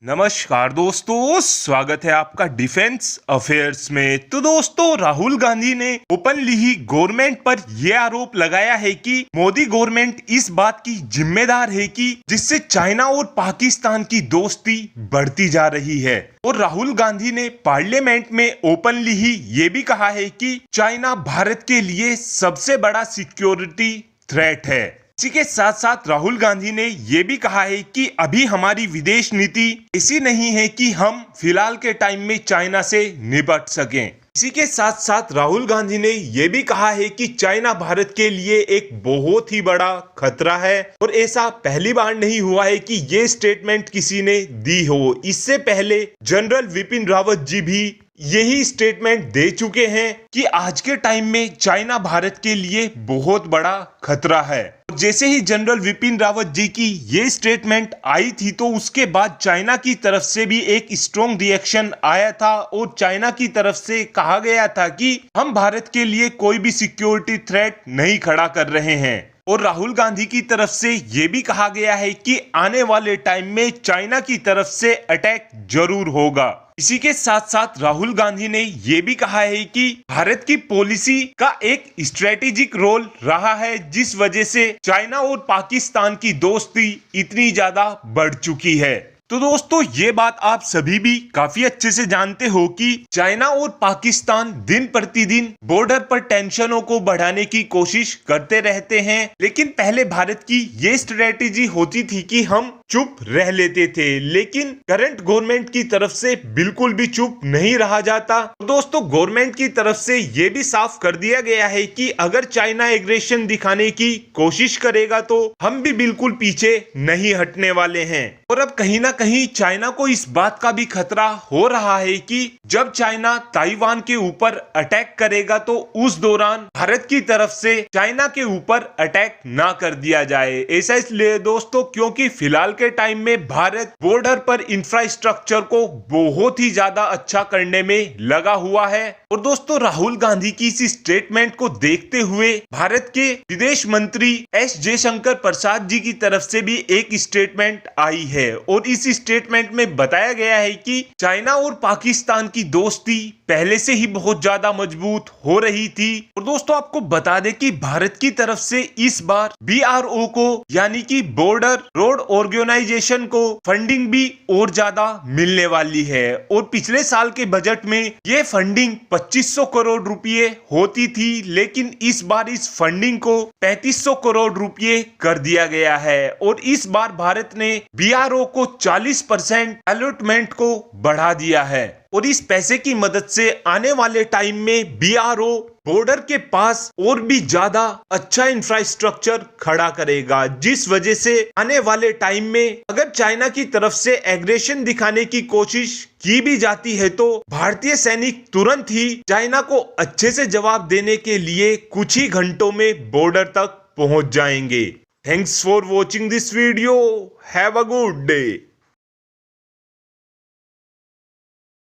नमस्कार दोस्तों, स्वागत है आपका डिफेंस अफेयर्स में। तो दोस्तों, राहुल गांधी ने ओपनली ही गवर्नमेंट पर यह आरोप लगाया है कि मोदी गवर्नमेंट इस बात की जिम्मेदार है कि जिससे चाइना और पाकिस्तान की दोस्ती बढ़ती जा रही है। और राहुल गांधी ने पार्लियामेंट में ओपनली ही ये भी कहा है कि चाइना भारत के लिए सबसे बड़ा सिक्योरिटी थ्रेट है। इसी के साथ साथ राहुल गांधी ने यह भी कहा है कि अभी हमारी विदेश नीति ऐसी नहीं है कि हम फिलहाल के टाइम में चाइना से निपट सकें। इसी के साथ साथ राहुल गांधी ने यह भी कहा है कि चाइना भारत के लिए एक बहुत ही बड़ा खतरा है और ऐसा पहली बार नहीं हुआ है कि ये स्टेटमेंट किसी ने दी हो। इससे पहले जनरल विपिन रावत जी भी यही स्टेटमेंट दे चुके हैं कि आज के टाइम में चाइना भारत के लिए बहुत बड़ा खतरा है। जैसे ही जनरल विपिन रावत जी की ये स्टेटमेंट आई थी तो उसके बाद चाइना की तरफ से भी एक स्ट्रॉन्ग रिएक्शन आया था और चाइना की तरफ से कहा गया था कि हम भारत के लिए कोई भी सिक्योरिटी थ्रेट नहीं खड़ा कर रहे हैं। और राहुल गांधी की तरफ से ये भी कहा गया है कि आने वाले टाइम में चाइना की तरफ से अटैक जरूर होगा। इसी के साथ साथ राहुल गांधी ने ये भी कहा है कि भारत की पॉलिसी का एक स्ट्रेटेजिक रोल रहा है जिस वजह से चाइना और पाकिस्तान की दोस्ती इतनी ज्यादा बढ़ चुकी है। तो दोस्तों, ये बात आप सभी भी काफी अच्छे से जानते हो कि चाइना और पाकिस्तान दिन प्रतिदिन बॉर्डर पर टेंशनों को बढ़ाने की कोशिश करते रहते हैं, लेकिन पहले भारत की ये स्ट्रेटेजी होती थी कि हम चुप रह लेते थे, लेकिन करंट गवर्नमेंट की तरफ से बिल्कुल भी चुप नहीं रहा जाता। तो दोस्तों, गवर्नमेंट की तरफ से ये भी साफ कर दिया गया है कि अगर चाइना एग्रेशन दिखाने की कोशिश करेगा तो हम भी बिल्कुल पीछे नहीं हटने वाले हैं। और अब कहीं ना कहीं चाइना को इस बात का भी खतरा हो रहा है कि जब चाइना ताइवान के ऊपर अटैक करेगा तो उस दौरान भारत की तरफ से चाइना के ऊपर अटैक ना कर दिया जाए। ऐसा इसलिए दोस्तों क्योंकि फिलहाल के टाइम में भारत बॉर्डर पर इंफ्रास्ट्रक्चर को बहुत ही ज्यादा अच्छा करने में लगा हुआ है। और दोस्तों, राहुल गांधी की इस स्टेटमेंट को देखते हुए भारत के विदेश मंत्री एस जयशंकर प्रसाद जी की तरफ से भी एक स्टेटमेंट आई है और इस स्टेटमेंट में बताया गया है कि चाइना और पाकिस्तान की दोस्ती पहले से ही बहुत ज्यादा मजबूत हो रही थी। और दोस्तों, आपको बता दें कि भारत की तरफ से इस बार BRO को यानी कि बॉर्डर रोड ऑर्गेनाइजेशन को फंडिंग भी और ज्यादा मिलने वाली है। और पिछले साल के बजट में ये फंडिंग 2500 करोड़ रुपए होती थी, लेकिन इस बार इस फंडिंग को 3500 करोड़ रुपए कर दिया गया है। और इस बार भारत ने BRO को 40% अलॉटमेंट को बढ़ा दिया है और इस पैसे की मदद से आने वाले टाइम में BRO बॉर्डर के पास और भी ज्यादा अच्छा इंफ्रास्ट्रक्चर खड़ा करेगा, जिस वजह से आने वाले टाइम में अगर चाइना की तरफ से एग्रेशन दिखाने की कोशिश की भी जाती है तो भारतीय सैनिक तुरंत ही चाइना को अच्छे से जवाब देने के लिए कुछ ही घंटों में बॉर्डर तक पहुंच जाएंगे। Thanks for watching this video. Have a good day.